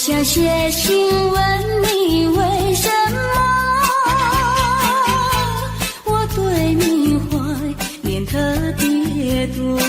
想写信问你为什么我对你怀念特别多。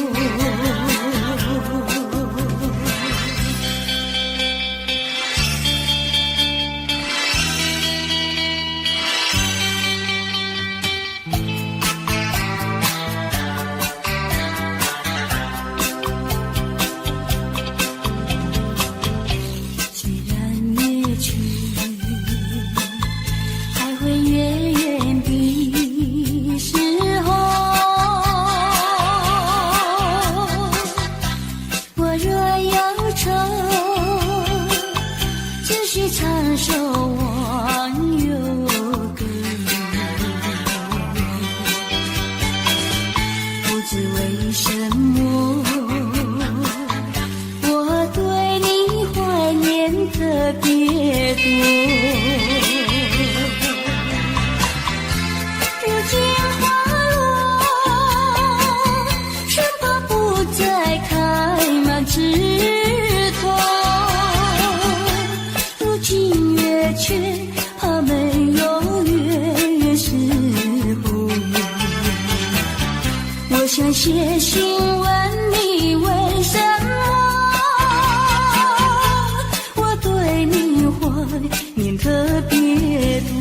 想写信问你为什么我对你怀念特别多。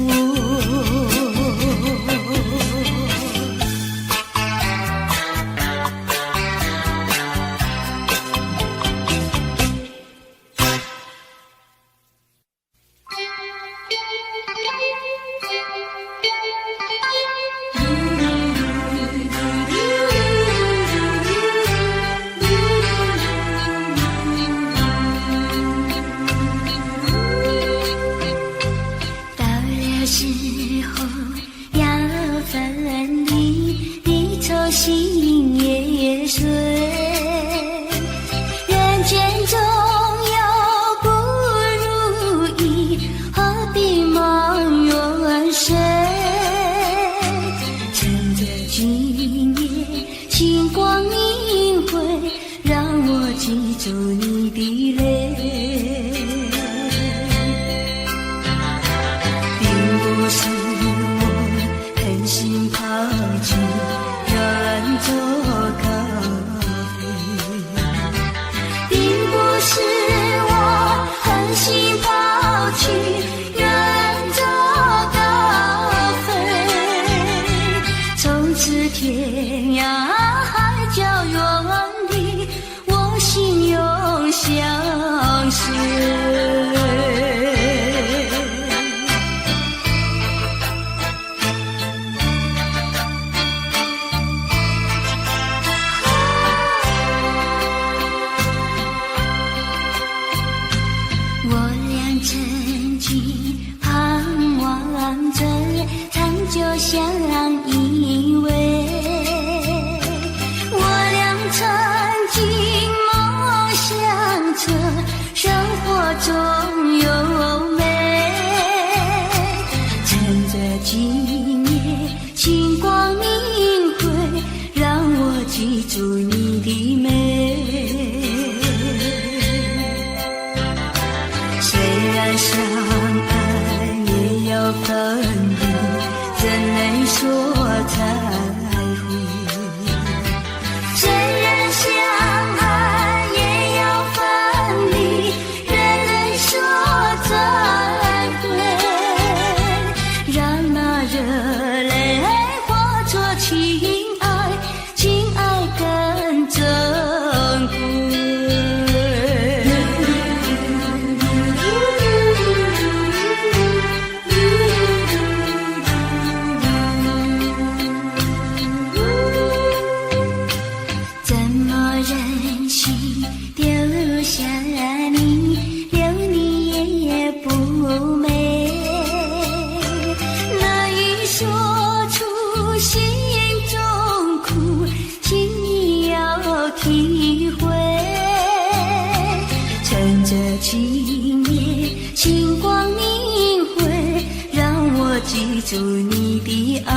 祝你的爱，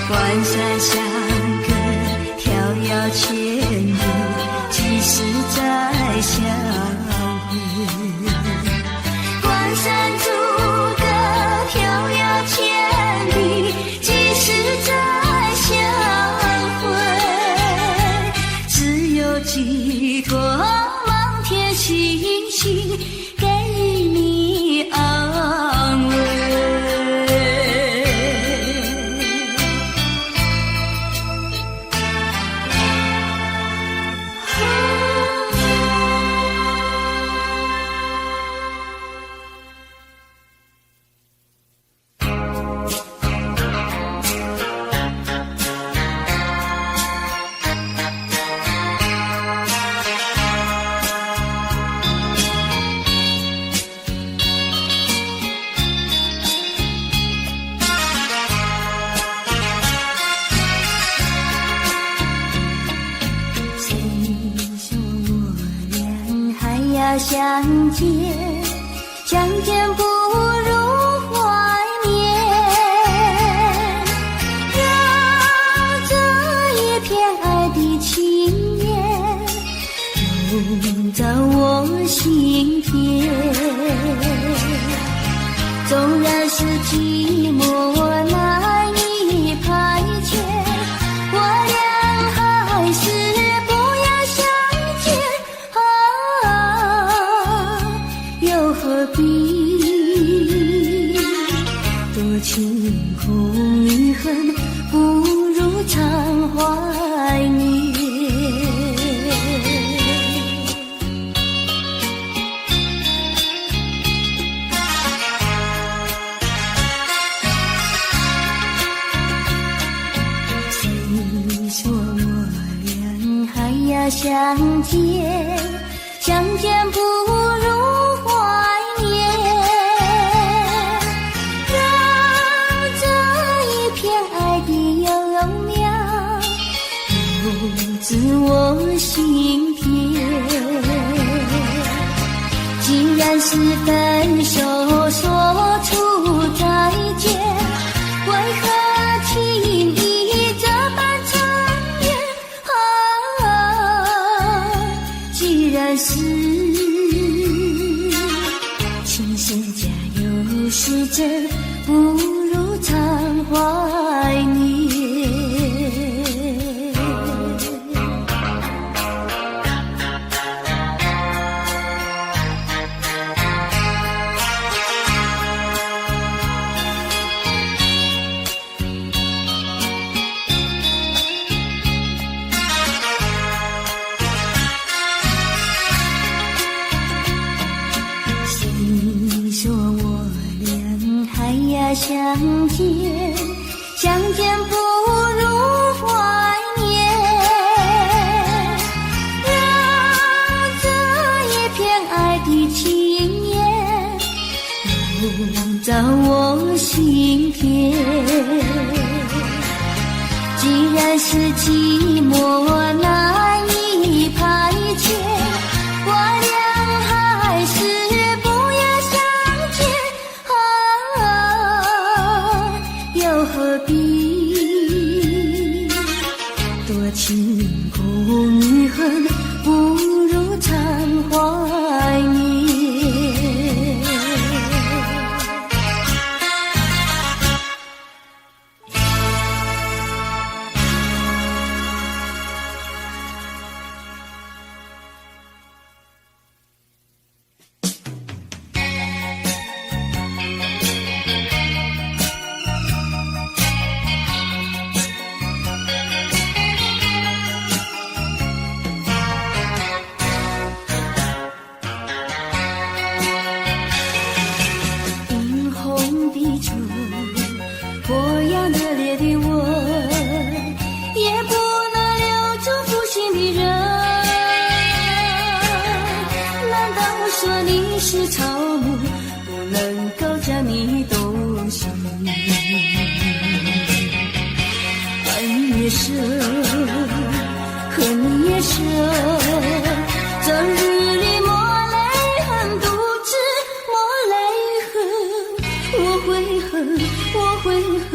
关山相隔，迢遥千里，几时相见，相见不如怀念。让这一片爱的情缘笼罩我心田。纵然是寂寞难以排遣，我俩还是不要相见啊，又何必多情空余恨，不如常怀念。相见，相见不如怀念。让这一片爱的幼苗种植我心田。既然是分手说出再见，为何轻易这般长远？既然是情是假又是真，不如常怀念。相见，相见不如怀念。让这一片爱的情缘笼罩我心田。既然是寂寞难以排遣，我俩还是不要相见又何必多情空余恨，不如常怀念。是草木，不能够将你动心。爱你也深，恨你也深，这日里抹泪痕，独自抹泪痕。我会恨，我会恨，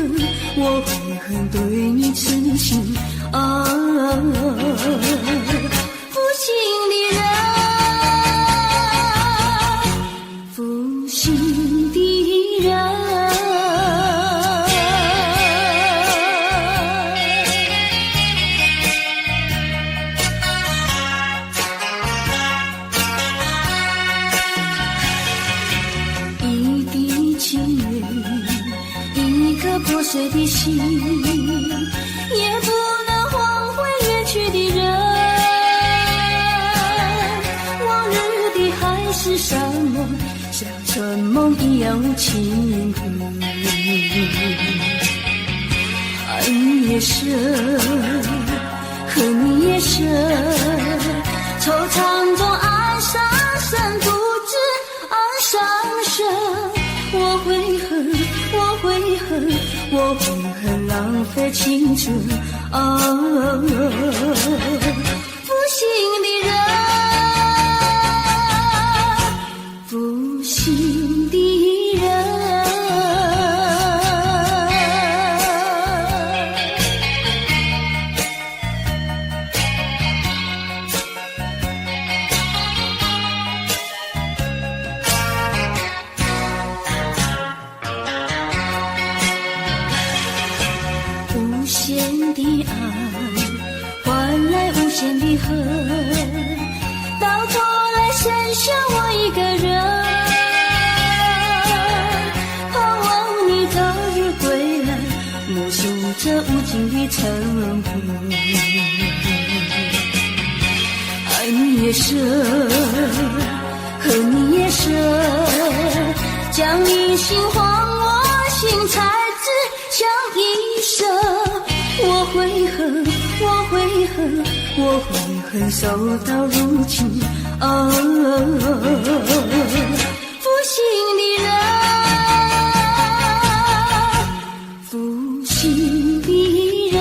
我会恨对你痴情啊，负心的人。破碎的心，也不能换回远去的人。往日的海誓山盟，像春梦一样无情恨。爱你也深，恨你也深，惆怅中暗伤身，独自暗伤身。我会恨，我会恨，我会恨浪费青春啊，负心的人。心的人。无限的爱换来无限的恨，到头来剩下我一个人。盼望你早日归来，目送这无尽的尘封。爱你也深，恨你也深，将你心还我心，才知晓一生。我悔恨，我悔恨，我悔恨，守到如今。负心的人，负心的人。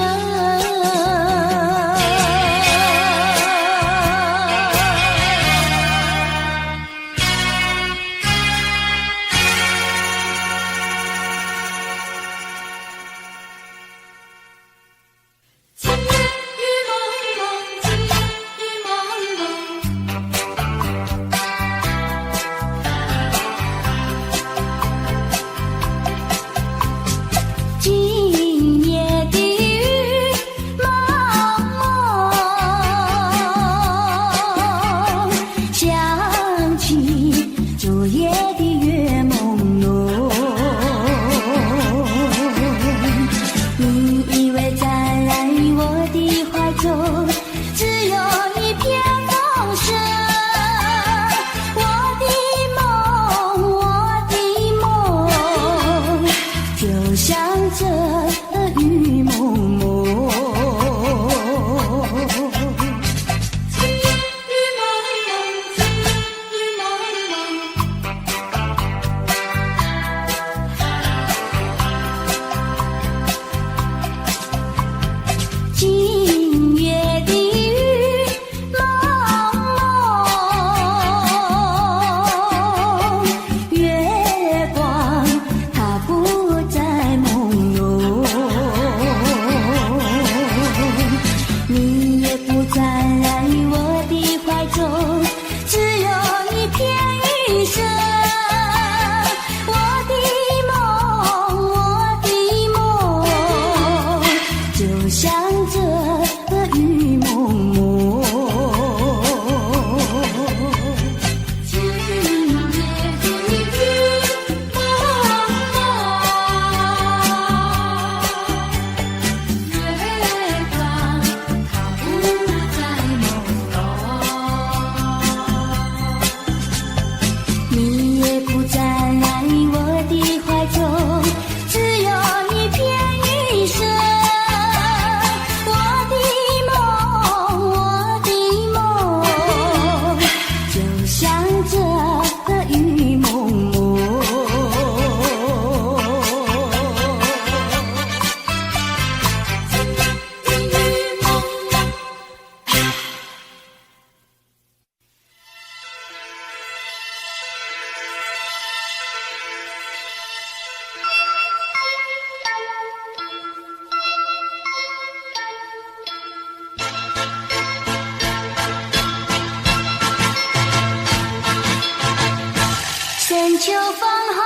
秋风红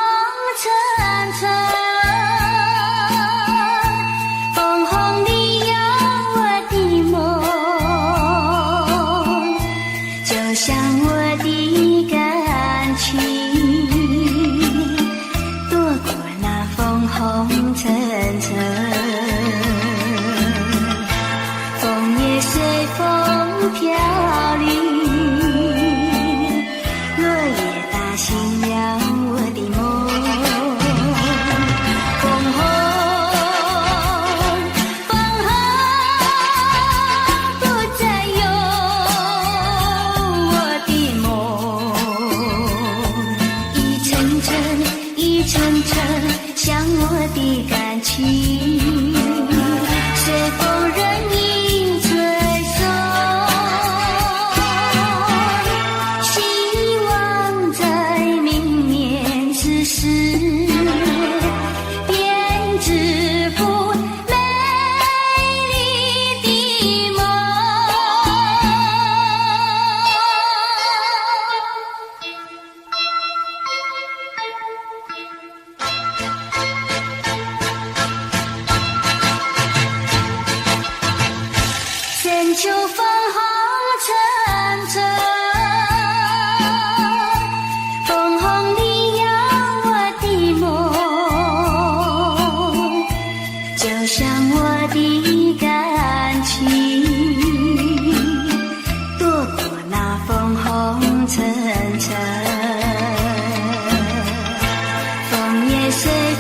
尘尘，枫红里有我的梦，就像我的感情，躲过那枫红尘尘，风也随风飘零。像我的感情，随风任意吹送，希望在明年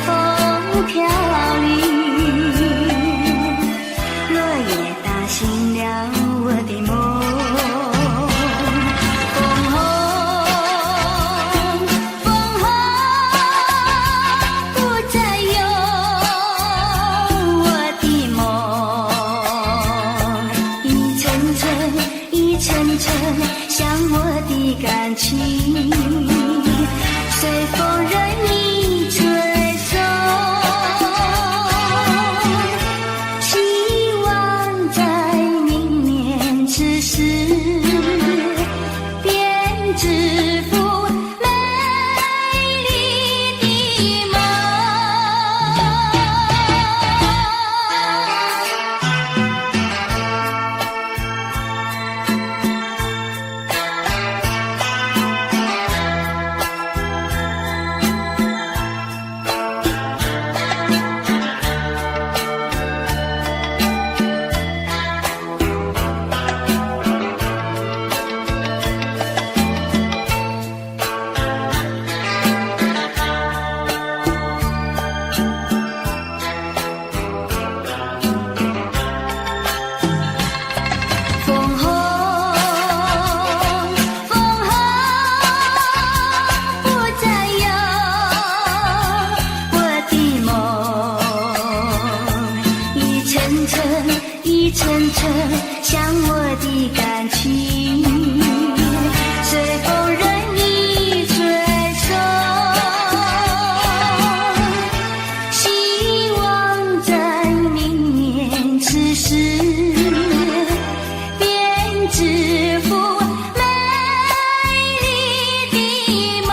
风飘零。落叶打醒了我的梦。像我的感情，随风任意吹送，希望在明年此时便致富美丽的梦。一层层像我的感情，随风任意吹送，希望在明年此时便致富美丽的梦。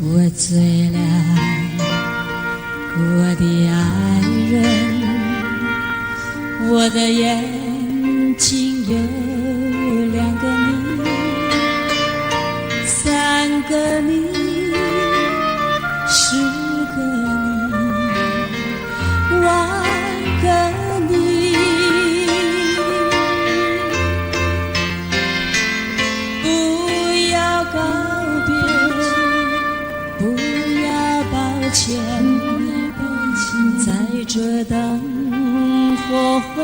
我醉了，我的爱人，我的眼睛有2个你，3个你，10个你，100个你，不要告别，不要抱歉，在这灯火辉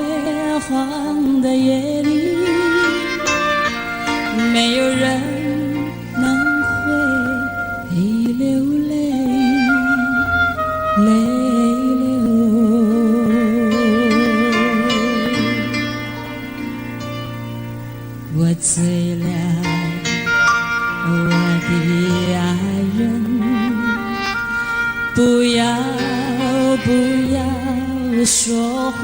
煌的夜里，没有人能会流泪，泪流。我醉了，我的爱人，不要说谎，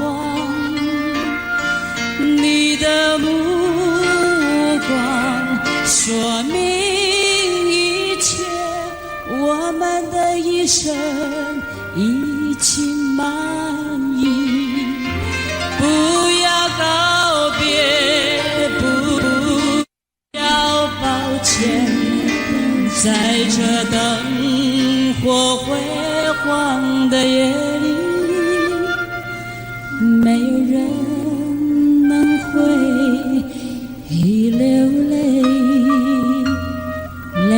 你的目光说明一切，我们的一生已经满意。不要告别，不要抱歉，在这灯火辉煌的夜里，没有人能会流泪，泪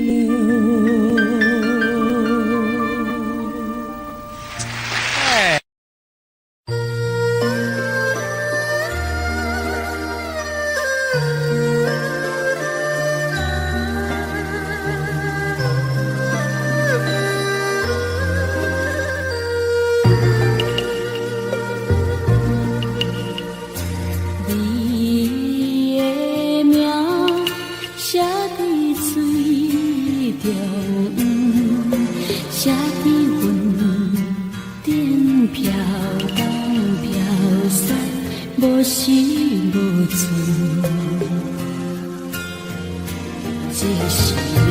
流。飘东飘西，无时无存。这是命，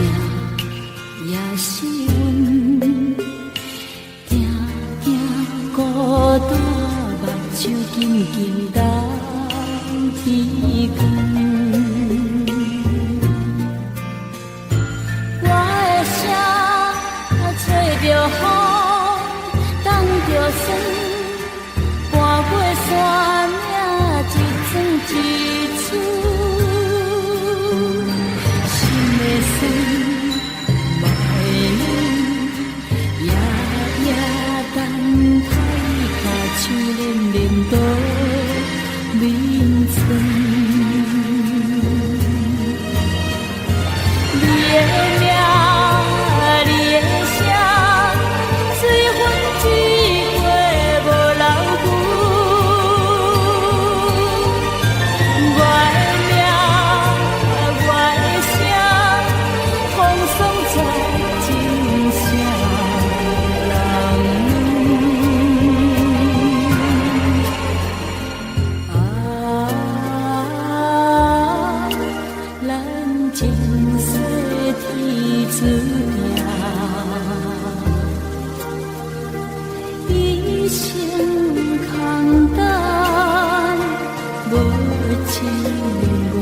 也是运，定定孤单，目睭紧紧等天光。我的声吹着风，等着霜，搬过山岭，一寸一寸。心的酸，目的冷，夜夜等待脚手连连到眠床。你的名，你的声，随风吹过无留痕。我的名，我的声，风霜在真声人。咱前世天注定，一生空等，无情无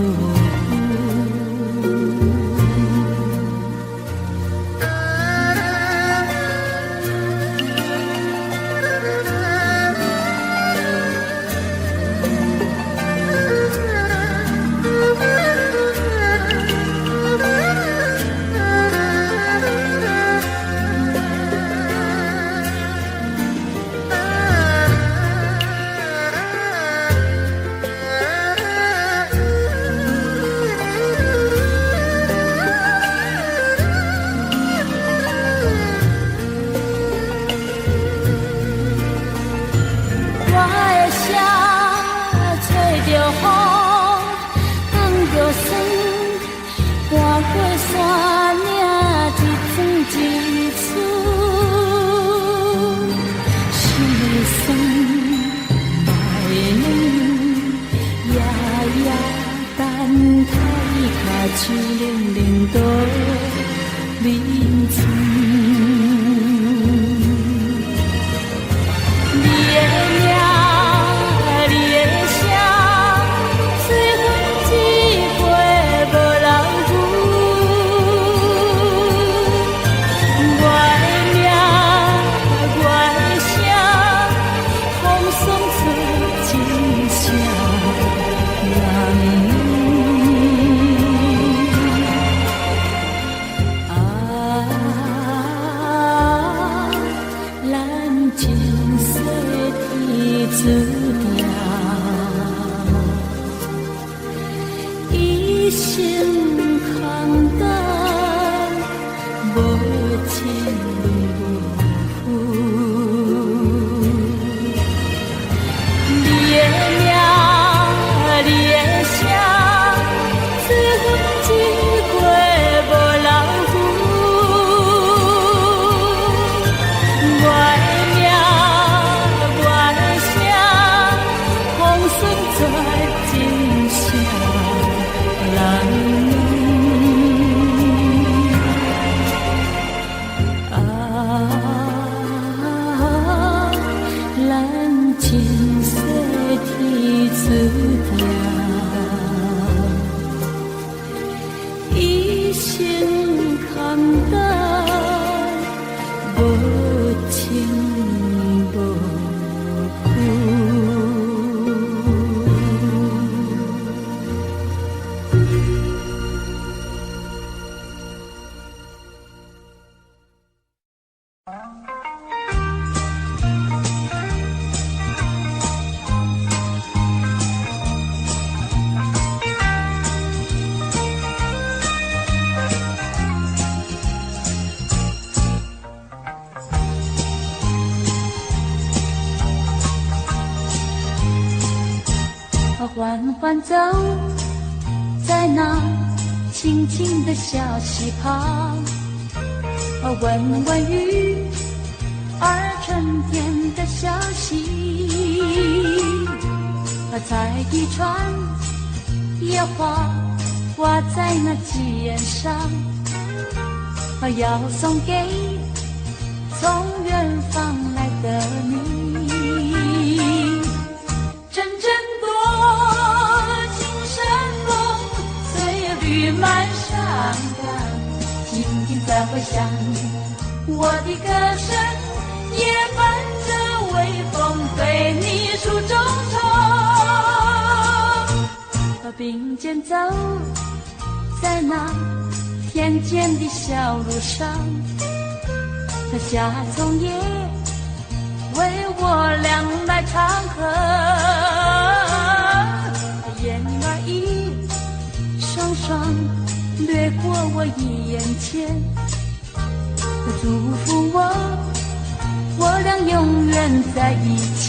手冷冷到眠床。你的名，你的声，随风一飞无留痕。我的名，我的声，风霜出真声人。注定一生空等，无情无负。你的名，你的声，随风一过无留痕。我的名，我的声，风霜在真声人。咱前世天注定，一生空等，无情无负。缓缓走在那青青的小溪旁，闻闻雨儿春天的小采一串野花挂在那枝叶上，要送给从远方来的你。阵阵多情山风，岁月绿满山岗，静静在回响，我的歌声也伴着微风对你诉衷肠，并肩走在那田间的小路上，夏虫也为我俩来唱和，燕儿一双双掠过我眼前，祝福我俩永远在一起。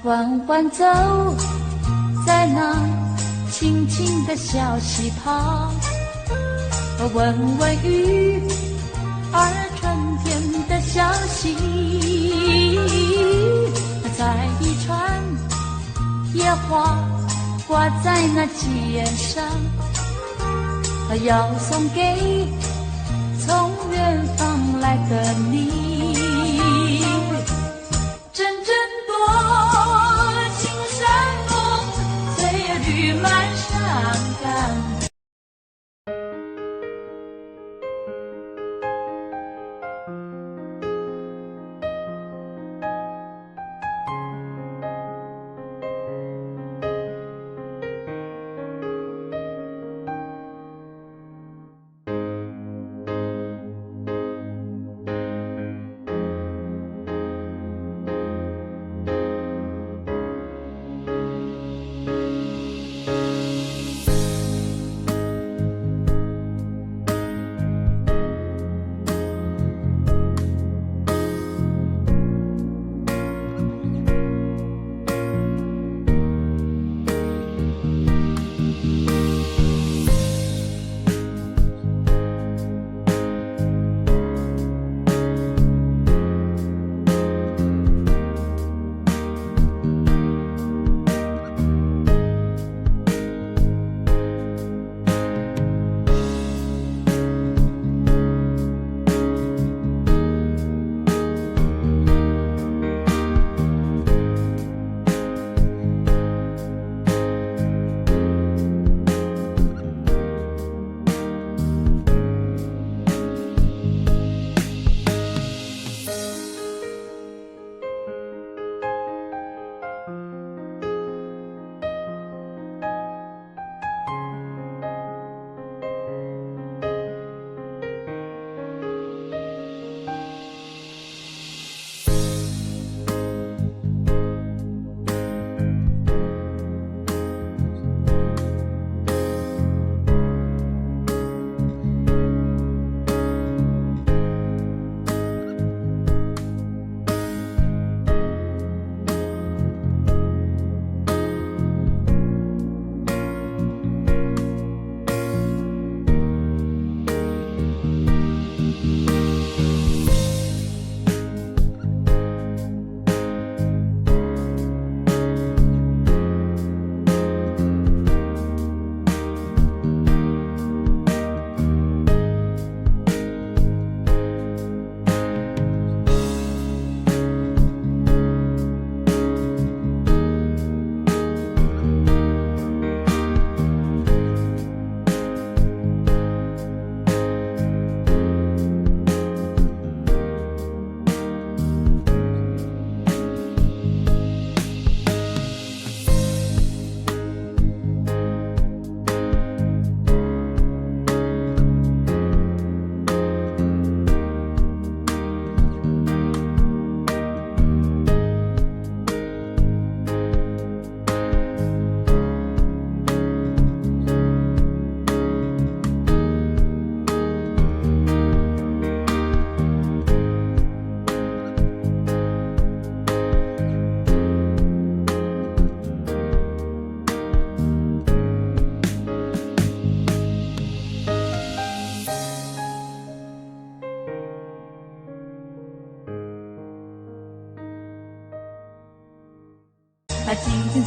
缓缓走在那清清的小溪旁，闻闻鱼儿春天的消息，采一串野花挂在那枝叶上，要送给从远方来的你。阵阵多情山风，岁月绿满山岗。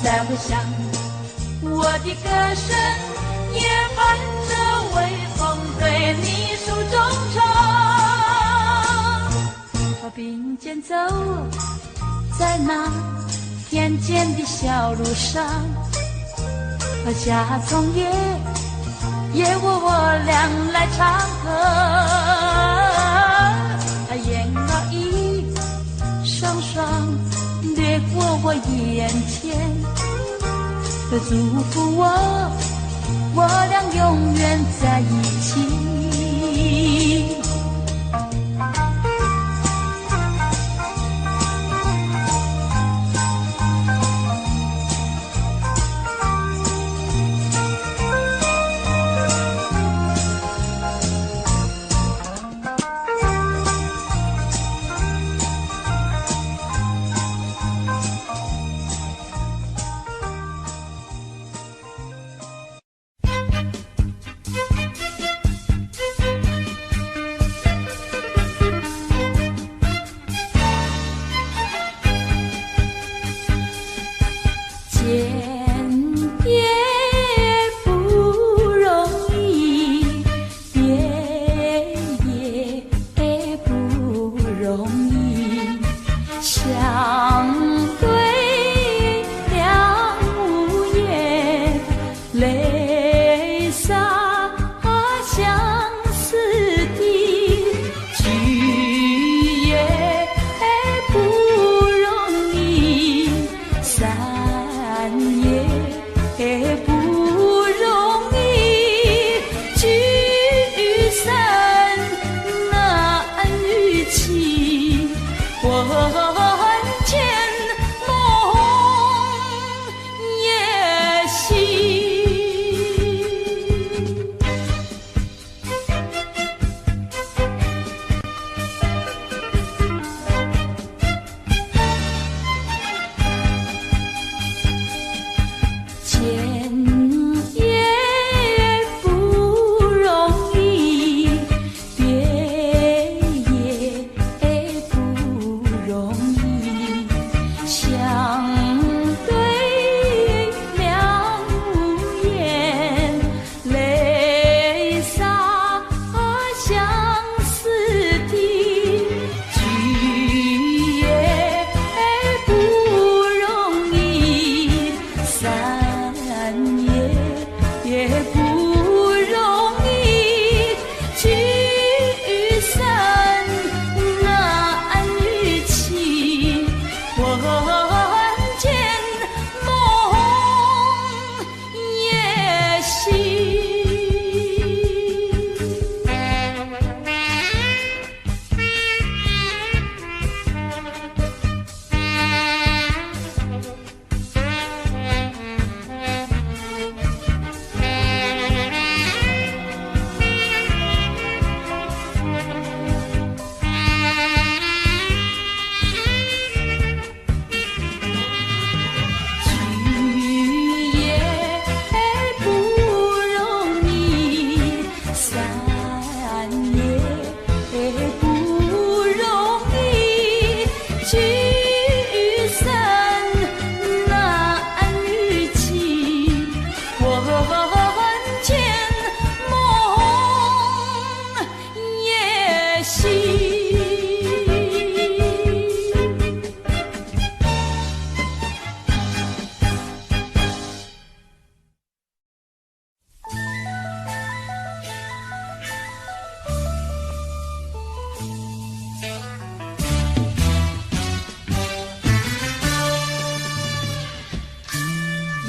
再回想，我的歌声也伴着微风对你诉衷肠。和并肩走在那田间的小路上，和夏虫也为我俩来唱歌，燕儿一双双掠过我眼前，祝福我俩永远在一起。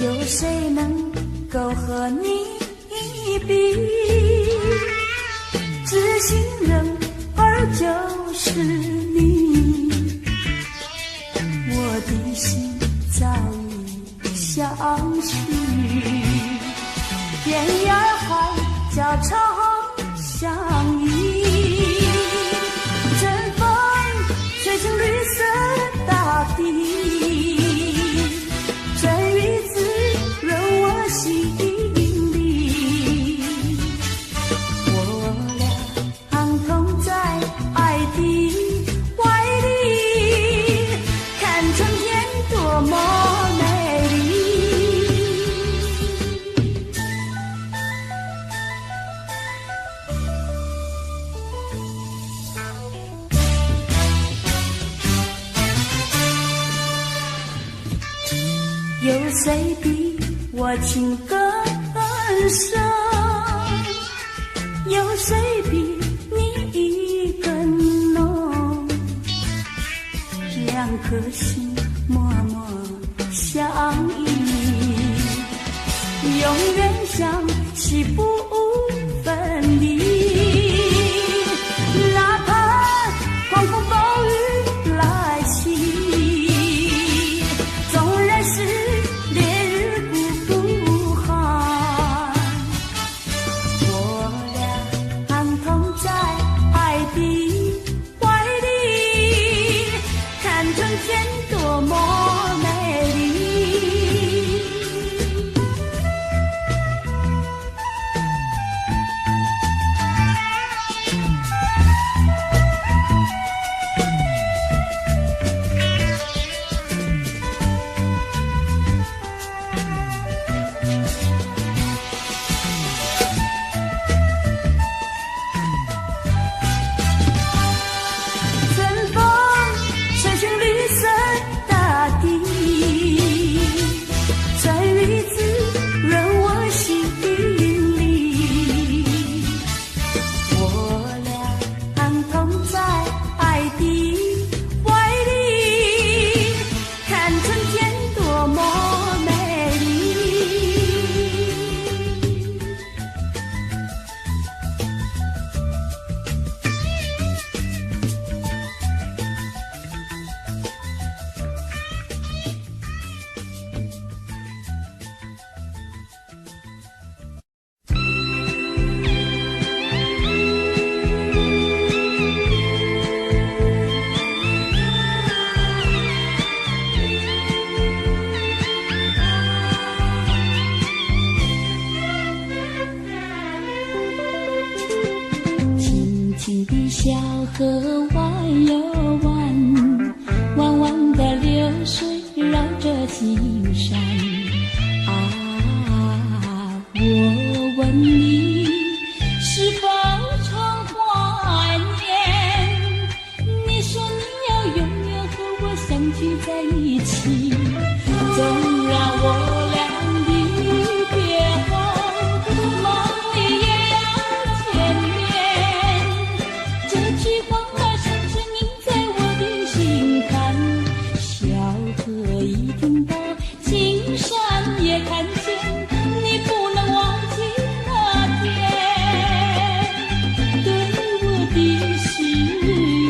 有谁能够和你比？知心人儿就是你，我的心早已相许。天涯海角常相依，春风吹进绿色大地，春雨滋润我心里。我俩同在爱的怀里，看春天多么美丽。谁比我情更深？有谁比你意更浓？两颗心默默相依，永远相惜不分离。哪怕狂风暴雨来袭，纵然是烈日孤寒，我俩相同在爱的怀里，看春天多么美丽。小河弯又弯，弯弯的流水绕着金山。啊，我问你，是否常怀念？你说你要永远和我相聚在一起，纵然我俩离别后，梦里也要见面。这句话儿深深印在我的心坎，小河一听到，青山也看见，你不能忘记那天对我的誓言。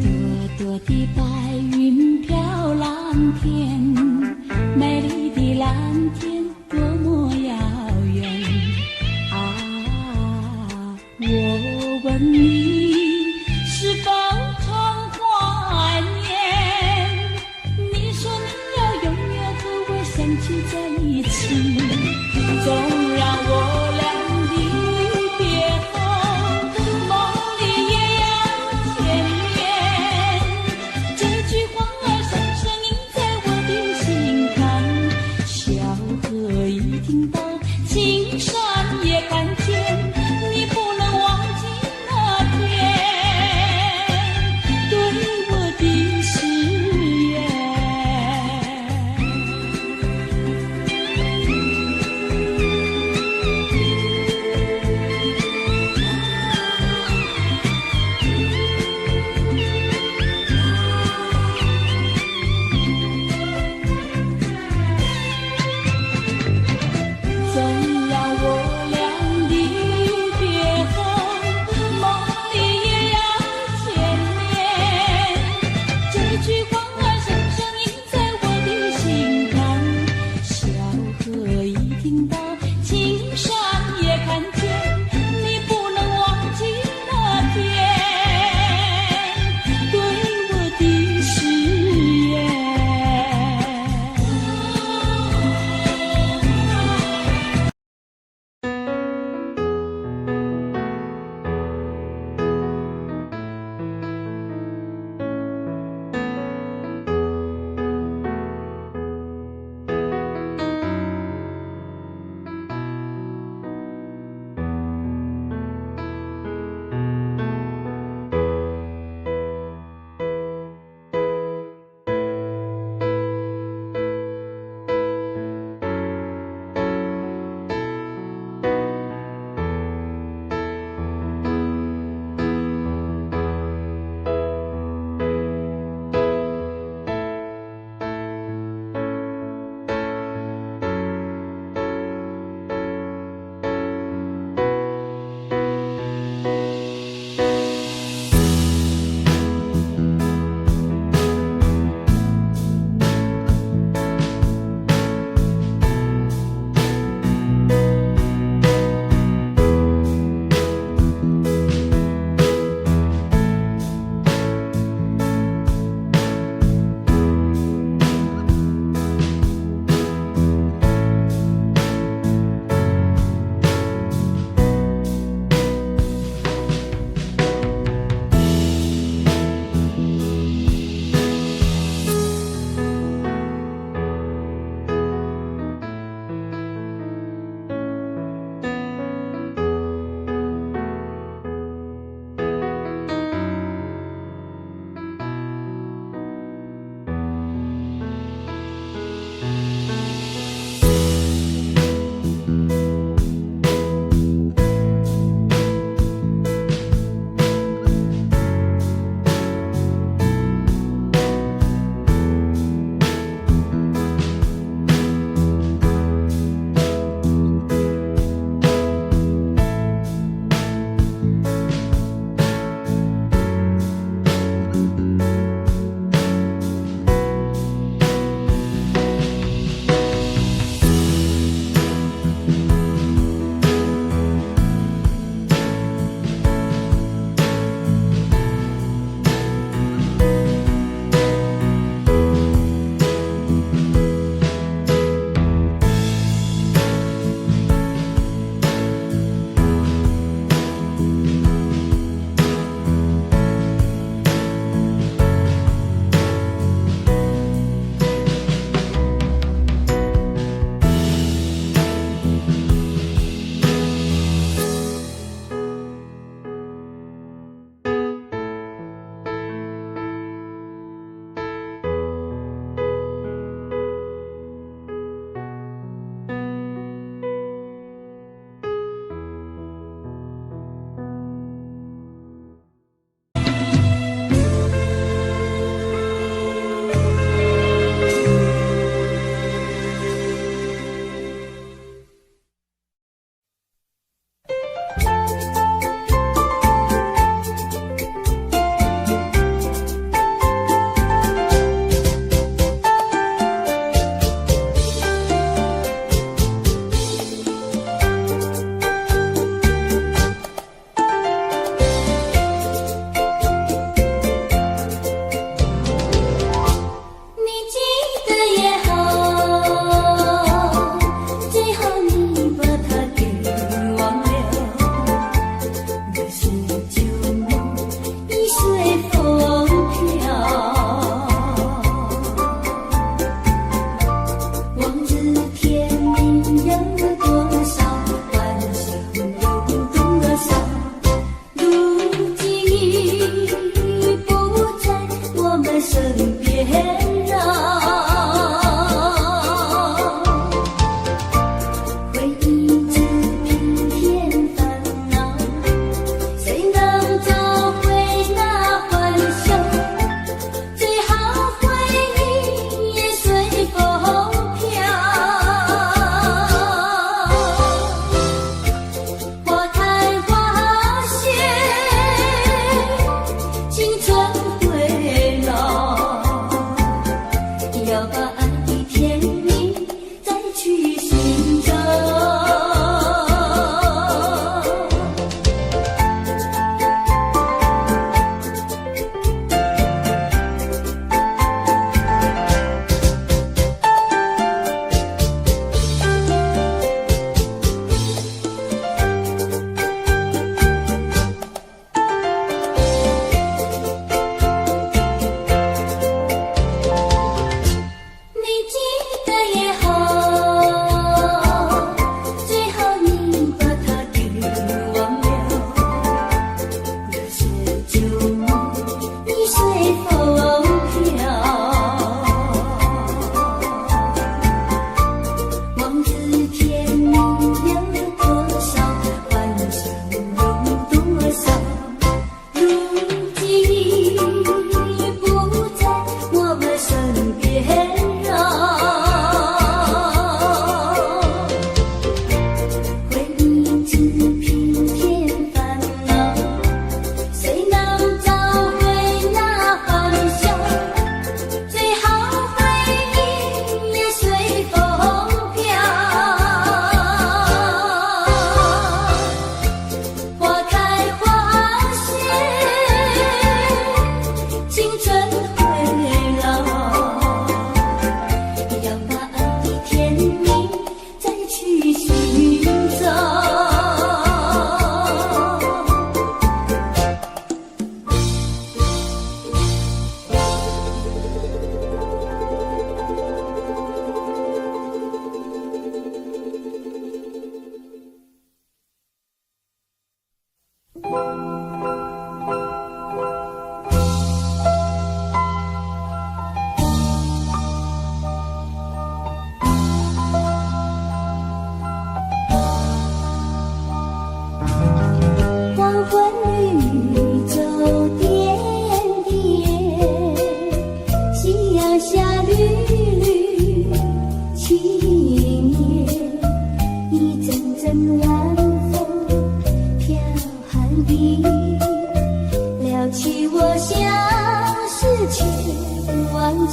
朵朵的白云飘蓝天，美丽的蓝天多么遥远啊！我问你，是否常怀念？你说你要永远和我相聚在一起，纵然我俩离别后，梦里也要见面。这句话儿深深印在我的心坎，小河一听到，青山也看见，你不能忘记那天对我的誓言。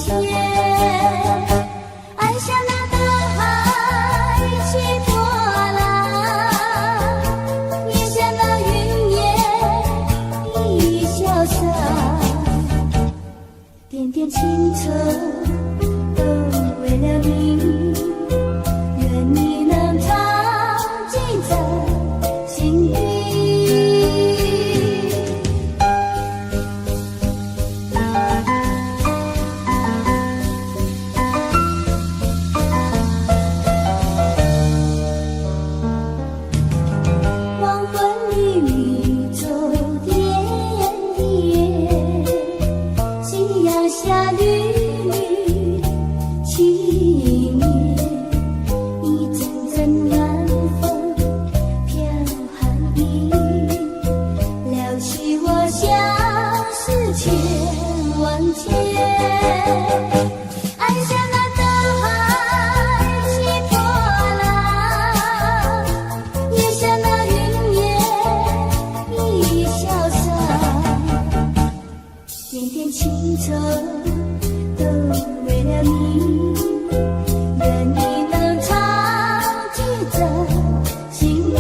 线，爱像那大海起波浪，也像那云烟一潇洒，点点青春都为了你，愿你能常记在心底。黄昏黎明中点的夜，夕阳下缕缕轻烟，一阵阵暖风飘寒意，撩起我相思千万结。爱像那大海起波浪，也像那云烟一潇洒，点点青春都为了你，愿你能常记在心里。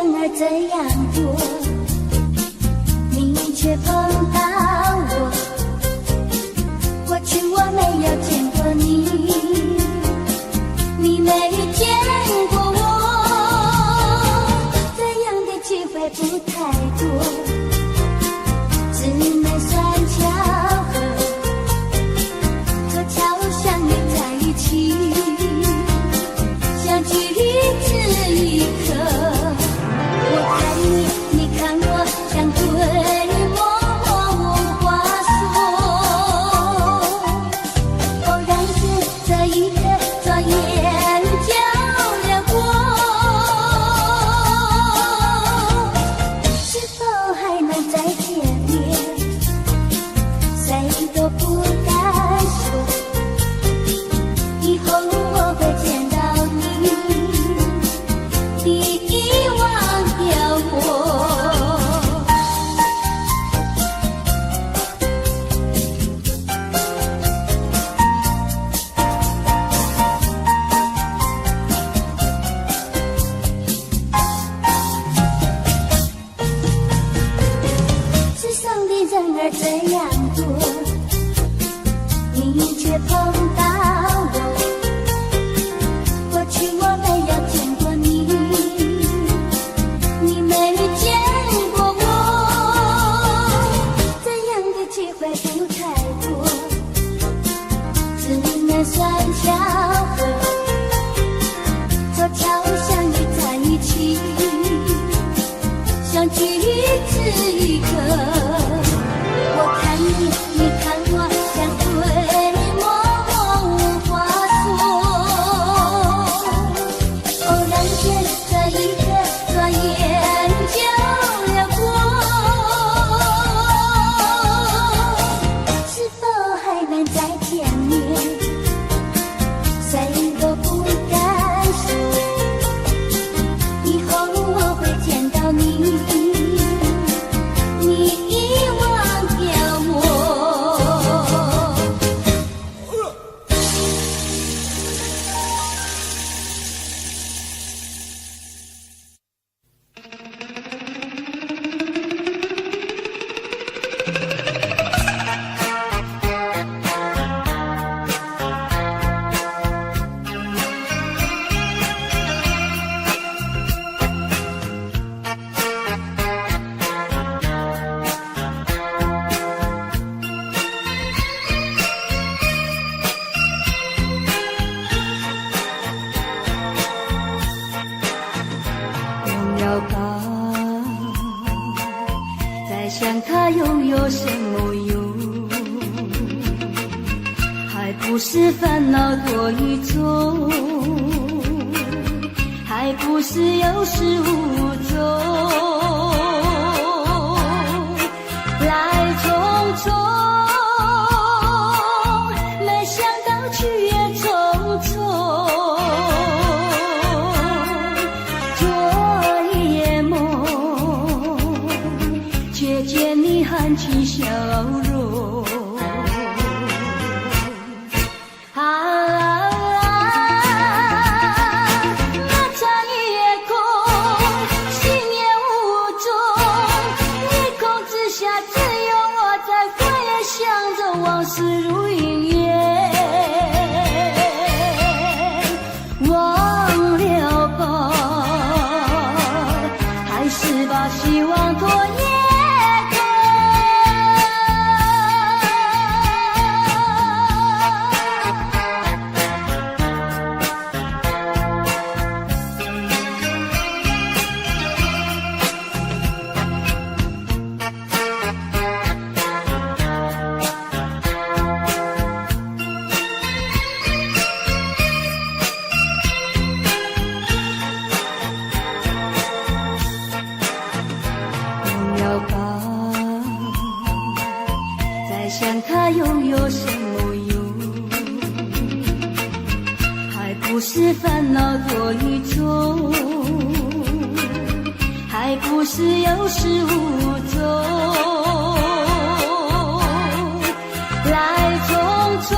人儿这样多，你却碰到我。过去我没有见过你，你没见过我，这样的机会不太多，只能算巧合。这巧相遇在一起，相聚这一刻，我看你，你看我，像对默默无话说。偶然间这一刻，转眼就流过，是否还能再见面？谁都不敢说，以后我会见到你，你遗忘掉我。世上的人儿这样多，你却碰到我。过去我没有见过你，你没见过我，这样的机会不太多，只能算巧合。这巧相遇在一起，相聚这一刻。我看你，你看我，像对默默无话说。偶然间这一刻，转眼就流过，是否还能再见面？谁都不敢说，以后我会见到你，你遗忘掉我。忘了吧，再想他又有什么用？还不是烦恼多一种，还不是有始无终。来匆匆，没想到去也匆匆。昨夜梦，却见你含情笑容。那场夜空，星夜无踪，夜空之下只有我在回想着往事如云烟。忘了吧，还是把希望拖延。忘了吧，再想他又有什么用？还不是烦恼多一种，还不是有始无终。来匆匆，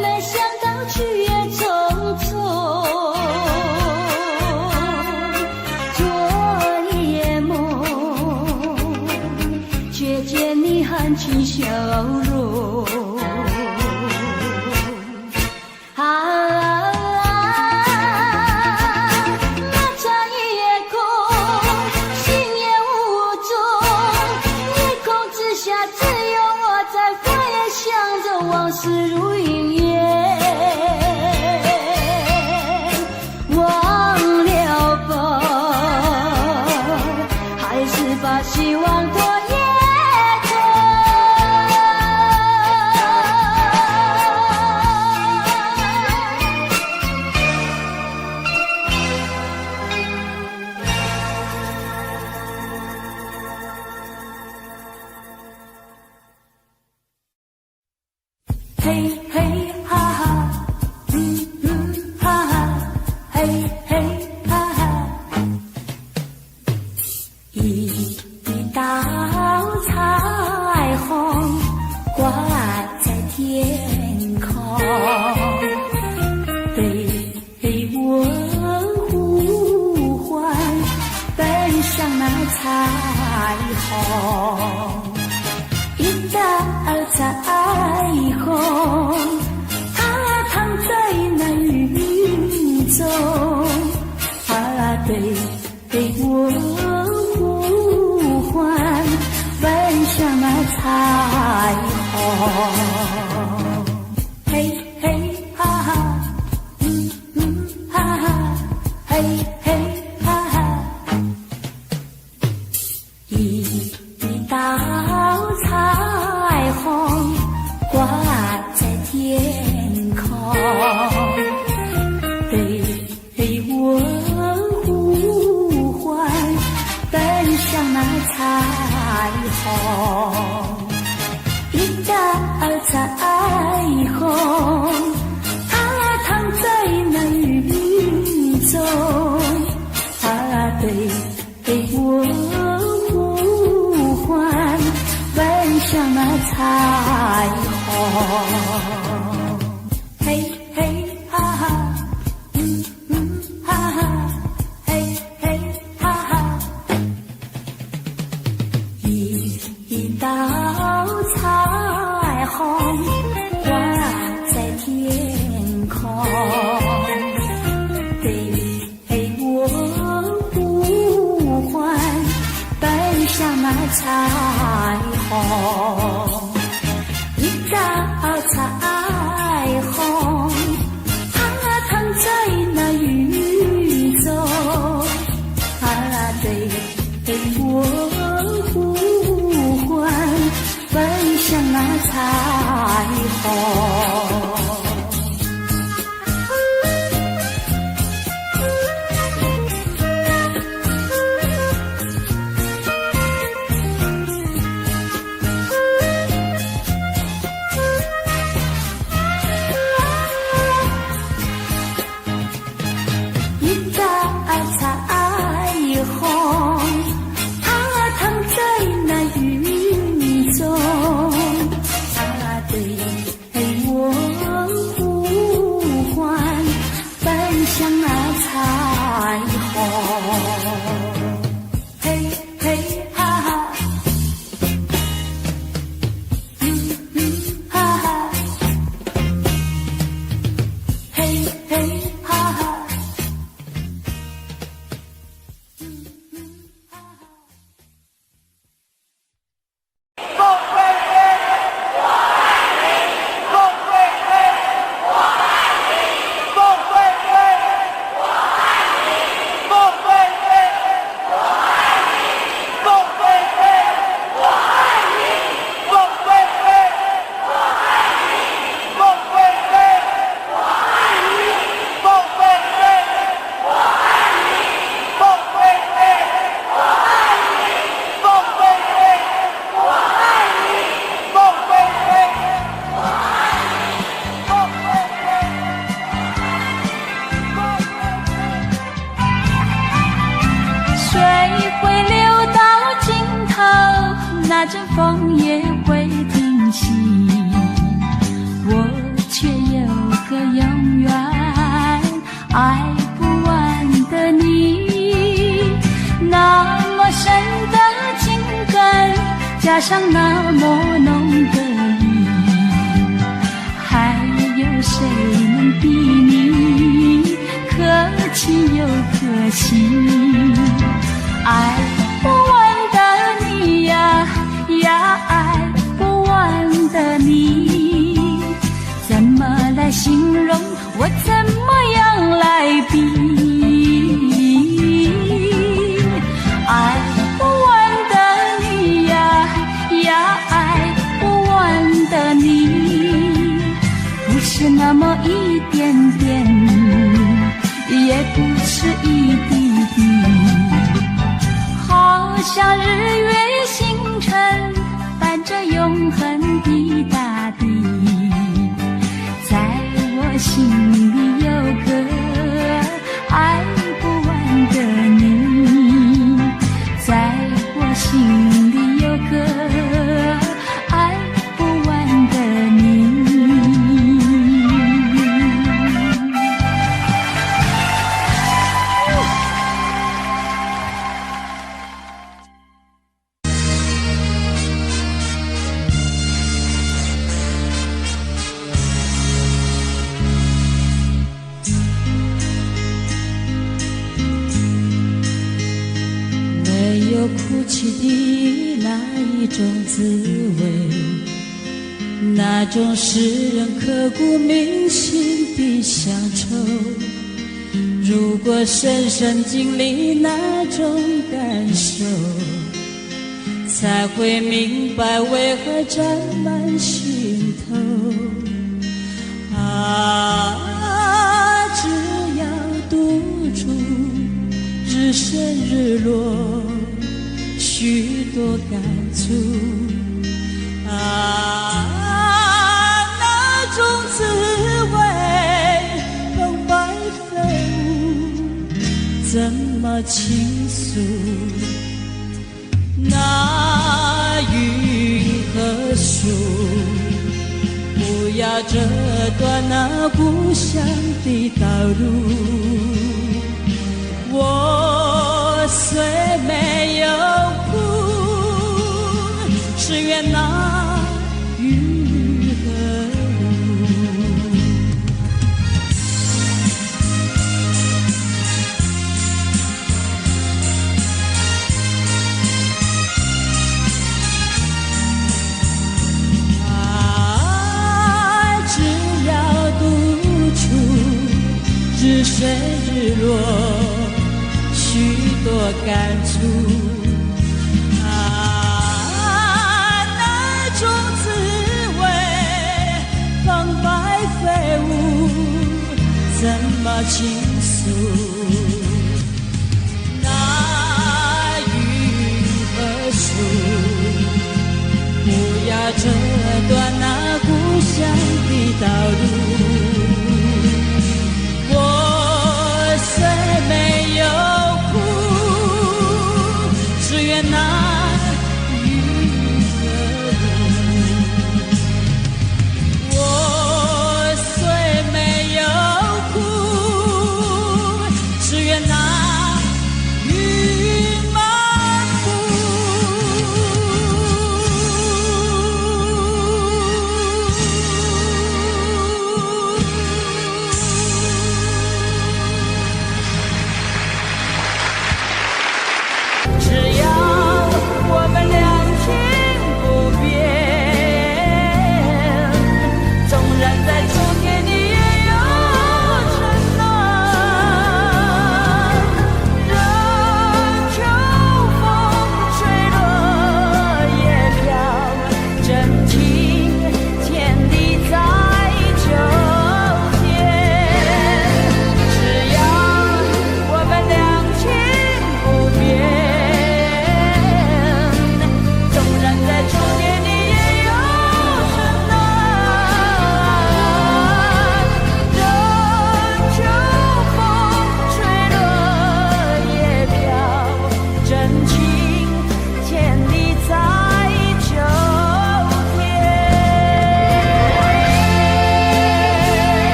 没想到去也匆匆。希望多也空。嘿嘿哈哈，哈哈，嘿嘿哈哈，一道彩虹挂在天空，对我呼唤，奔向那彩虹。一道彩虹，它躺在那云中，对我呼唤，奔向那彩虹。嘿嘿哈哈，哈哈，嘿嘿哈哈，一道彩虹挂在天空，对我呼唤，奔向那彩虹。一道彩虹，它躺在那云中，对我呼唤，奔向那彩虹。嘿嘿哈哈，哈哈，嘿嘿哈哈，一道彩虹挂在天空，对我呼唤，奔向那彩虹。一道彩虹，它躺在那云中，对我呼唤，奔向那彩虹。那阵风也会停息，我却有个永远爱不完的你。那么深的情感，加上那么浓的意，还有谁能比你可亲又可惜？爱不完的你呀，爱不完的你，怎么来形容？我怎么样来比？爱不完的也不是一滴滴，好像日月星辰伴着永恒的大地，在我心里有个爱不完的你，在我心里有个爱不完的你。哭泣的那一种滋味，那种使人刻骨铭心的乡愁，如果深深经历那种感受，才会明白为何沾满心头。只要独处，日升日落，许多感触那种滋味澎湃飞舞，怎么倾诉？那云和树，不要折断那故乡的道路。我虽没有哭，只愿那雨和只要独处，日升日落，许多感触那种滋味澎湃飞舞，怎么倾诉？那云和树，不要折断那故乡的道路。我虽没有哭，只愿那雨和路。我虽没有哭，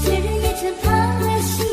虽然也曾淌了心，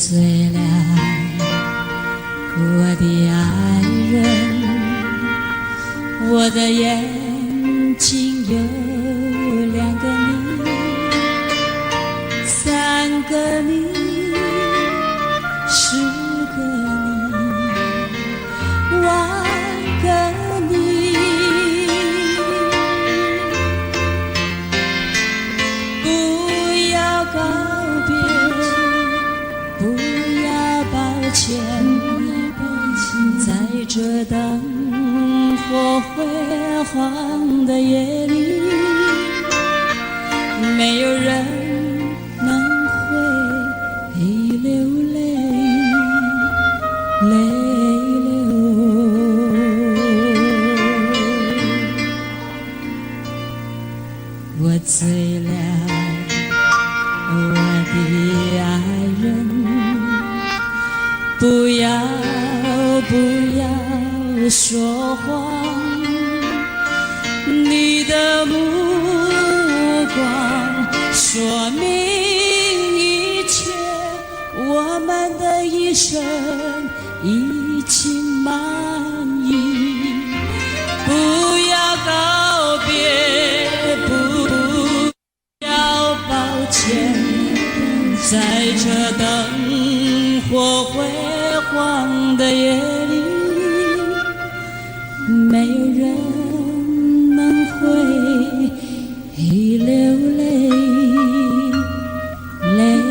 醉了，我的爱人，我的眼睛有2个你，3个你，10个你，10000个你，不要告别，不要抱歉，在这灯火辉煌的夜里，没有人能会流泪，泪流。我醉了，我的爱人，不要说谎，你的目光说明一切，我们的一生已经满意。不要告别，不要抱歉，在这灯火辉煌的夜里，没有人能会流泪，泪流。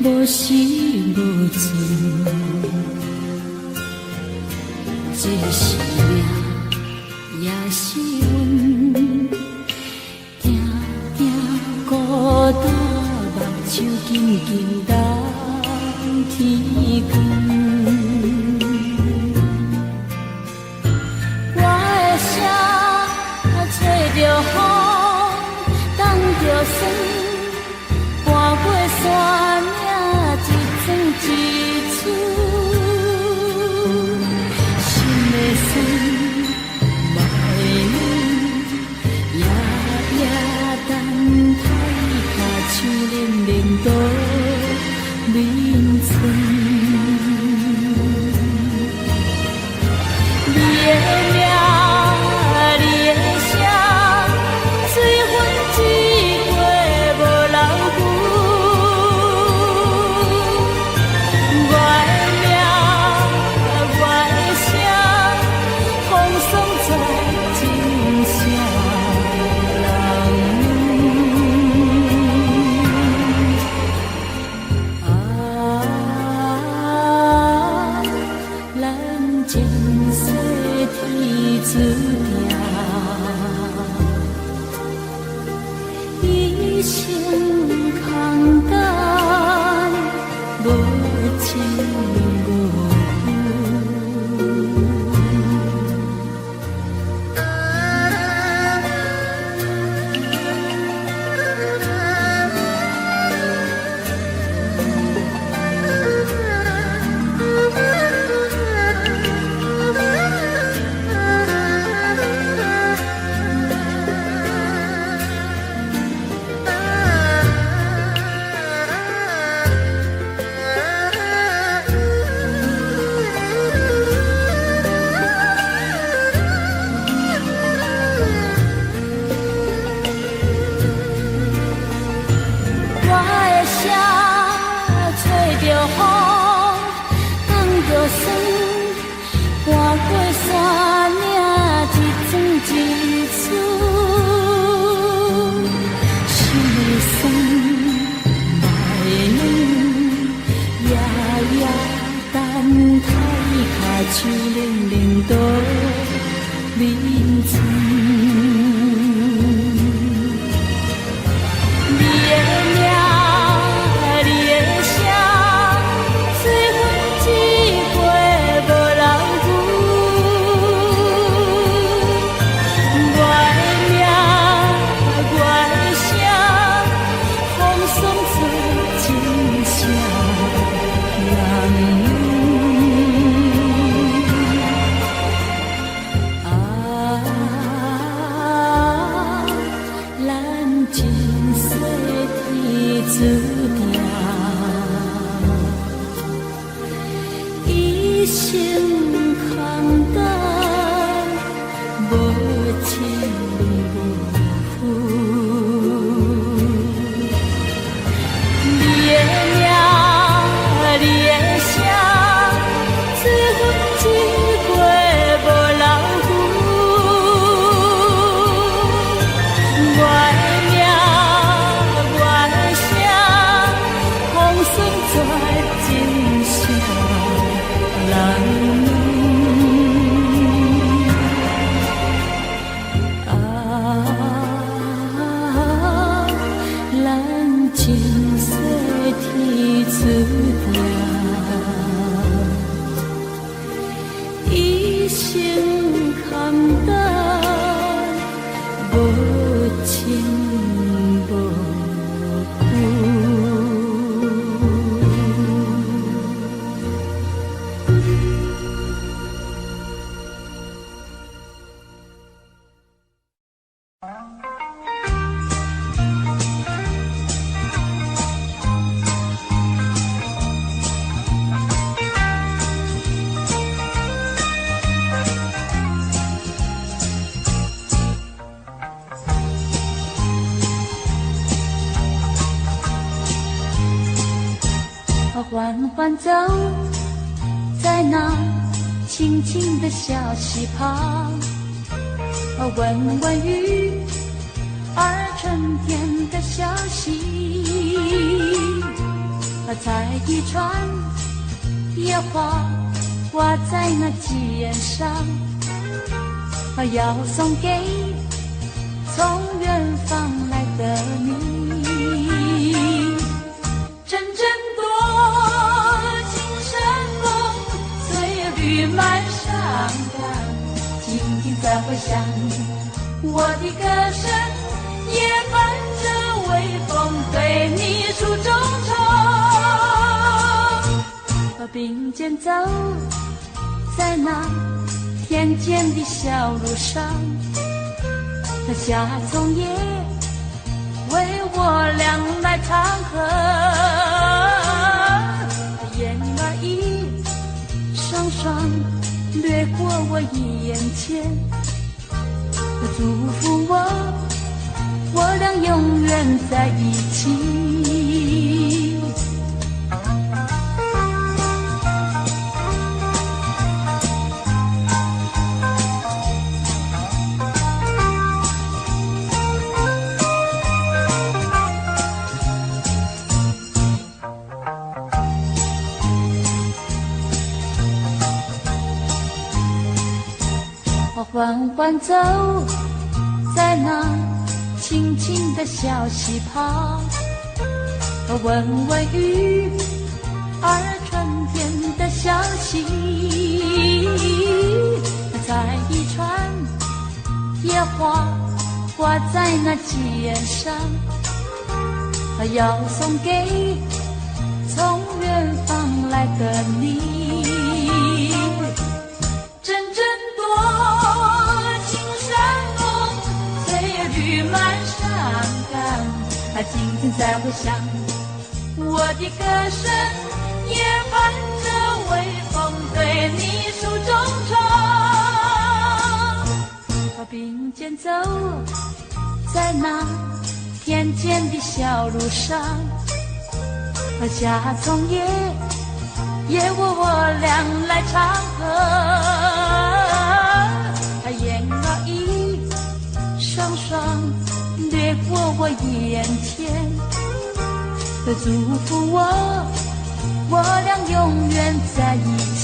无时无存，这是命，也是阮。定定孤单，目睭紧紧等天光。我的声找着风，等着霜，搬过山岭。一次，心的酸，目的冷，夜夜等待下手冷冷倒眠床。你的名，你的声，随风一过无留痕。注定一生空等，无情无手冷冷倒林子。你的名，你的声，随阮一过无人负。我的名，我的声，风霜做真声人。注定一生空等，无情无负。你的名，你的声，随阮一过无人负。我的名。真声人咱前世天注定，一生空等，无情无负。缓缓走在那清清的小溪旁，闻闻雨儿春天的消息，采一串野花挂在那肩上，要送给从远方来的你。阵阵绿满山岗，静静在回响，我的歌声也伴着微风对你诉衷肠。并肩走在那田间的小路上，夏虫也为我俩来唱和，燕儿一双双掠过我眼前，祝福我俩永远在一起。缓缓走在那清清的小溪旁，闻闻雨儿春天的消息，采一串野花挂在那肩上，要送给从远方来的你。阵阵绿满山岗，静静在回响，我的歌声也伴着微风对你诉衷肠。并肩走在那田间的小路上，夏虫也为我俩来唱和，燕儿一双双掠过我眼前，祝福我俩永远在一起。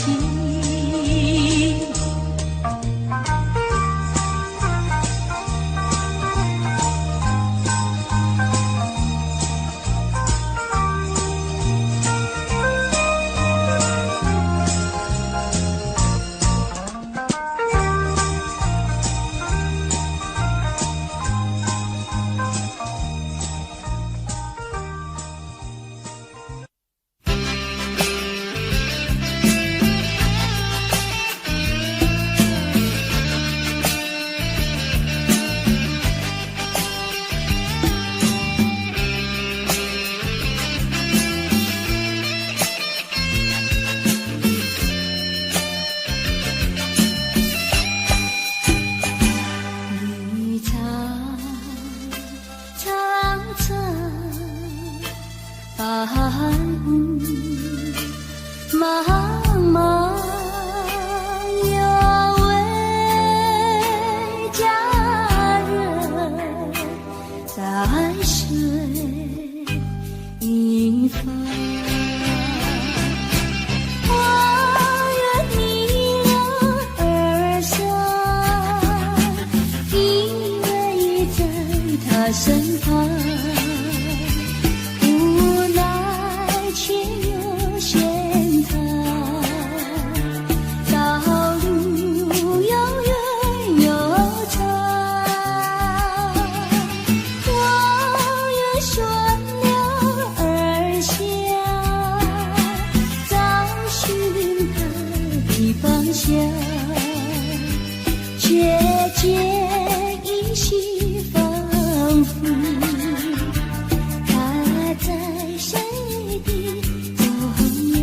茫茫有位佳人在水一方，我愿逆流而上，依偎在他身旁，无奈却又嫌他道路又远又长，我愿顺流而下，找寻他的方向，却见依稀仿佛他在山里的踪影。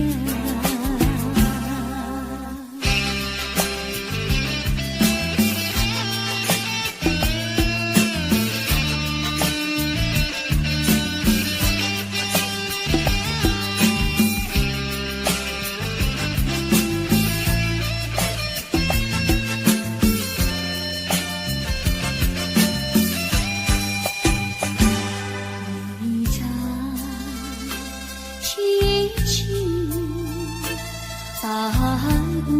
一场凄凄白雾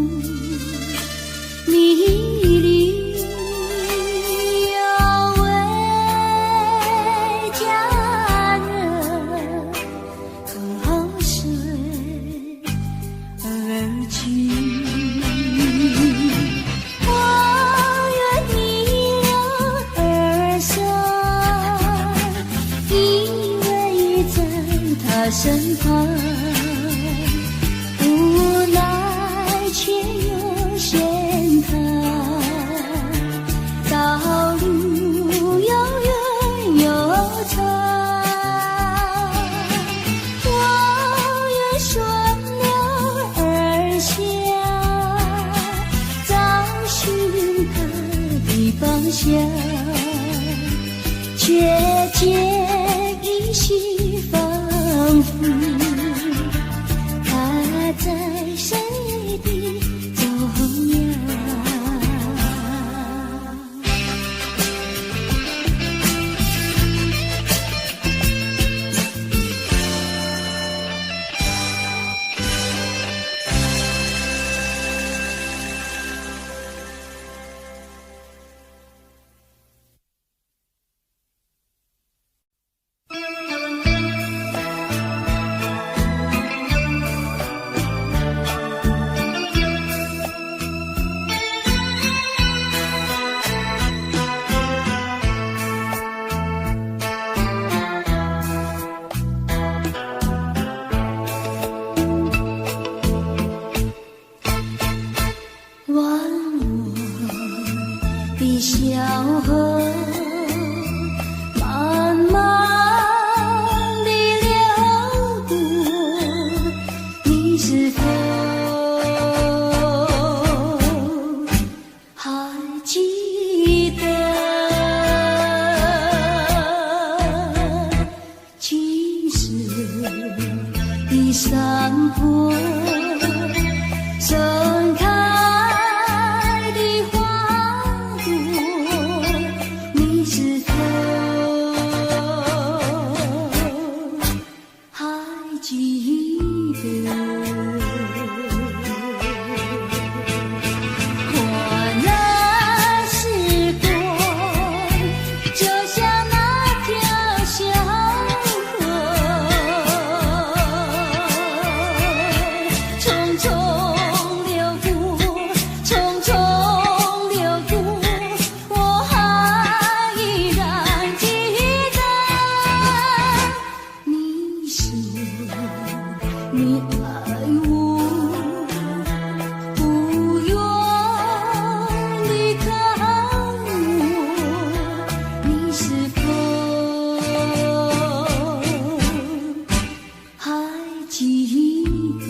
迷离，有位佳人靠水而居，我愿逆流而上，依偎在他身旁，无奈却又嫌他道路又远又长，我愿顺流而下，找寻他的方向，却见依稀仿佛他在山里的踪影。忘我的小河，慢慢地流过，你是否还记得青石的山坡，盛开的花朵，你是否还记得？换了时光，就像那条小河，匆匆流过，匆匆流过，我还依然记得，你说你爱我，不愿离开我，你是否还记得？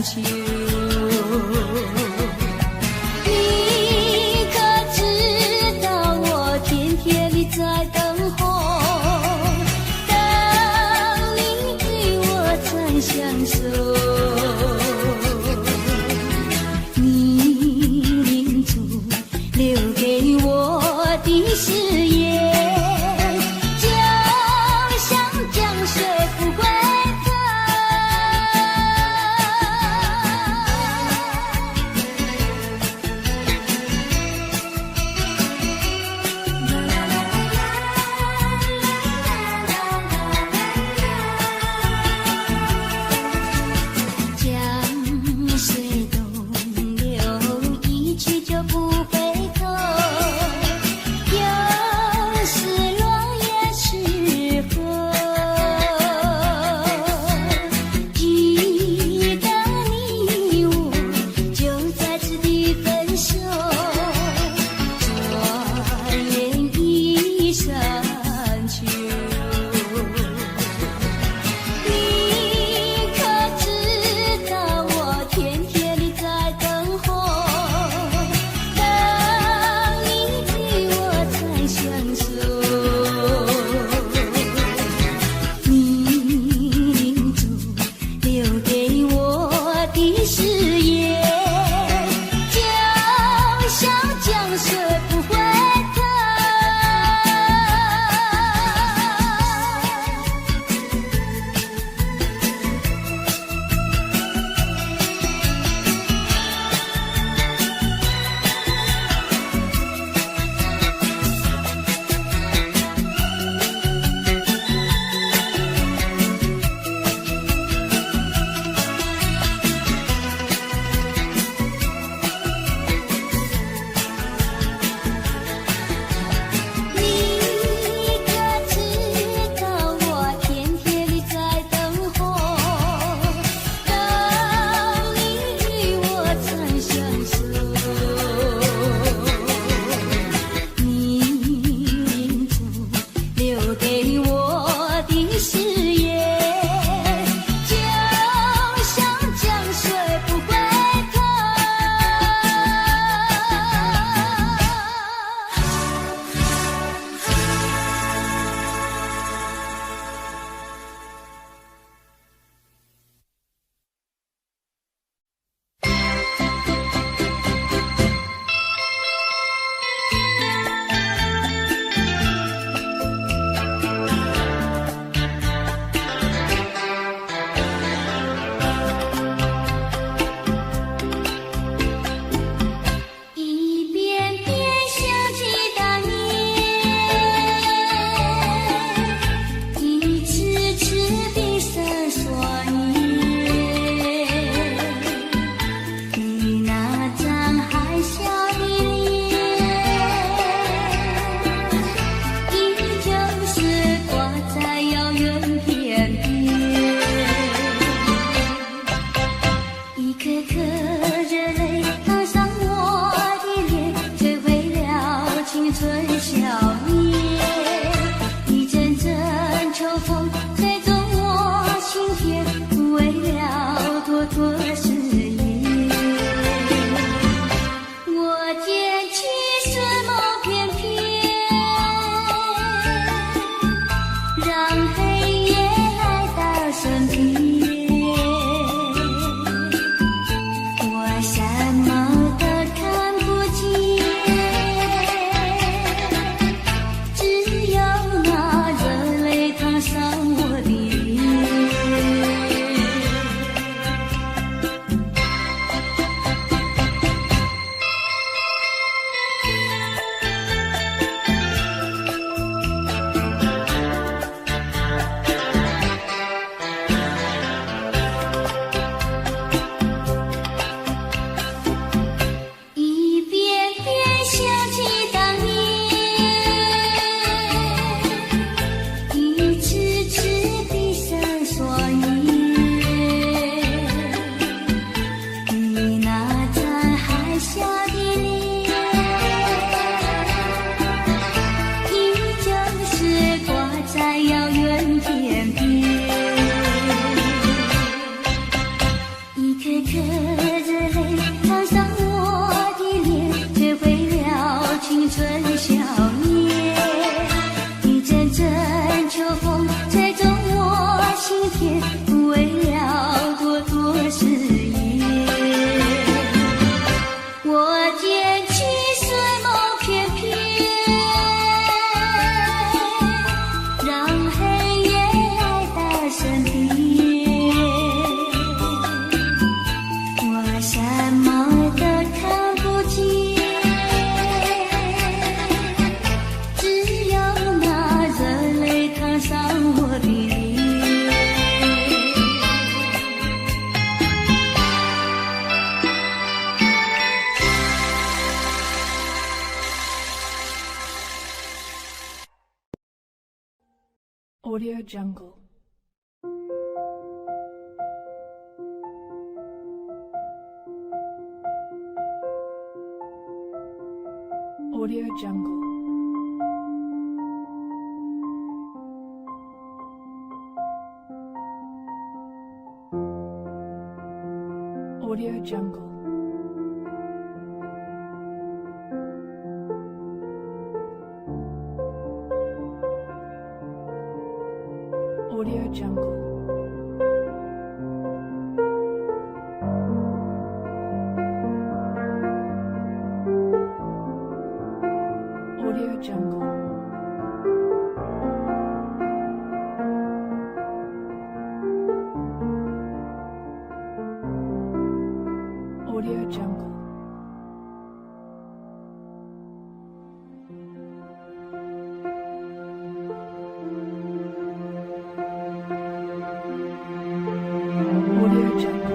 秋。你可知道我天天地在等候，等你与我再相守。你临终留给我的誓言，就像江水不回头。Audio Jungle. Audio Jungle. Audio Jungle. Audio Jungle. Audio Jungle. Audio Jungle. Audio Jungle.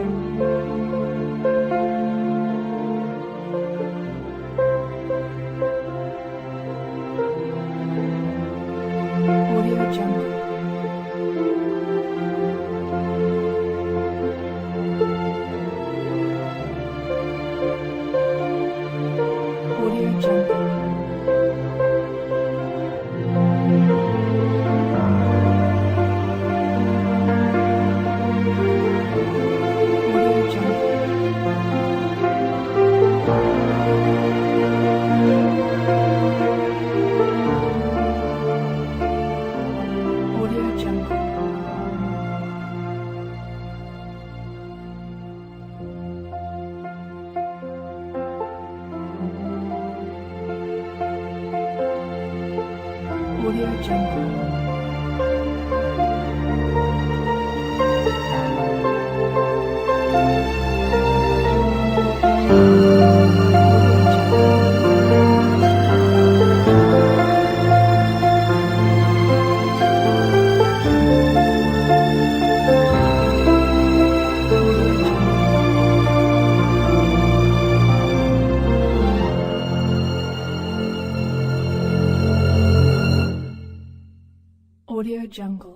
Audio Jungle. Audio Jungle. Audio Jungle. Audio Jungle. Audio Jungle. Audio Jungle.